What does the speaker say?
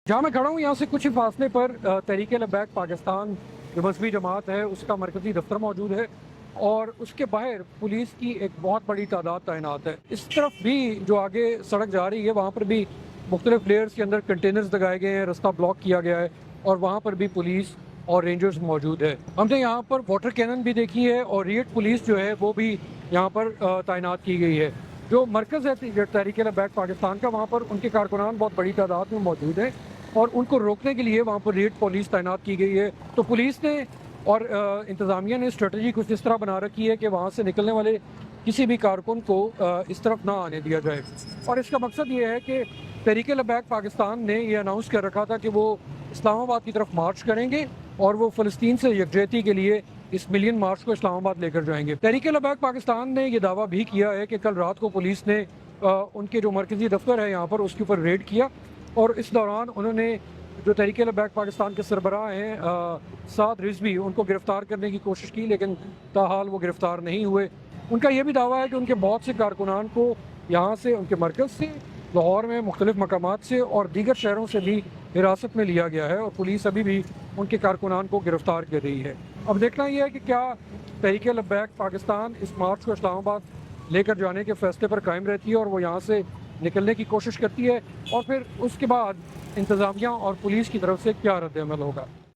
जहाँ मैं खड़ा हूँ यहाँ से कुछ ही फासले पर तहरीक लब्बैक पाकिस्तान जो मजहबी जमात है उसका मरकज़ी दफ्तर मौजूद है और उसके बाहर पुलिस की एक बहुत बड़ी तादाद तैनात है। इस तरफ भी जो आगे सड़क जा रही है वहाँ पर भी मुख्तलिफ लेयर्स के अंदर कंटेनर्स लगाए गए हैं, रास्ता ब्लॉक किया गया है और वहाँ पर भी पुलिस और रेंजर्स मौजूद है। हमने यहाँ पर वाटर कैनन भी देखी है और रिएट पुलिस जो है वो भी यहाँ पर तैनात की गई है। जो मरकज़ है तहरीक लब्बैक पाकिस्तान का, वहाँ पर उनके कारकुनान बहुत बड़ी तादाद में मौजूद हैं और उनको रोकने के लिए वहाँ पर रेड पुलिस तैनात की गई है। तो पुलिस ने और इंतज़ामिया ने स्ट्रेटजी कुछ इस तरह बना रखी है कि वहाँ से निकलने वाले किसी भी कारकुन को इस तरफ ना आने दिया जाए। और इसका मकसद ये है कि तहरीक लब्बैक पाकिस्तान ने ये अनाउंस कर रखा था कि वो इस्लामाबाद की तरफ मार्च करेंगे और वो फ़लस्तीन से यकजहती के लिए इस मिलियन मार्च को इस्लामाबाद लेकर जाएंगे। तहरीक लब्बैक पाकिस्तान ने ये दावा भी किया है कि कल रात को पुलिस ने उनके जो मरकज़ी दफ्तर है यहाँ पर उसके ऊपर रेड किया और इस दौरान उन्होंने जो तहरीक लब्बैक पाकिस्तान के सरबराह हैं साद रिजवी, उनको गिरफ़्तार करने की कोशिश की लेकिन ताहाल वो गिरफ़्तार नहीं हुए। उनका ये भी दावा है कि उनके बहुत से कारकुनान को यहाँ से, उनके मरकज़ से, लाहौर में मुख्तलिफ़ मकामात से और दीगर शहरों से भी हिरासत में लिया गया है और पुलिस अभी भी उनके कारकुनान को गिरफ़्तार कर रही है। अब देखना ये है कि क्या तहरीक लब्बैक पाकिस्तान इस मार्च को इस्लामाबाद लेकर जाने के फ़ैसले पर कायम रहती है और वो यहाँ से निकलने की कोशिश करती है और फिर उसके बाद इंतज़ामिया और पुलिस की तरफ से क्या रद्द अमल होगा।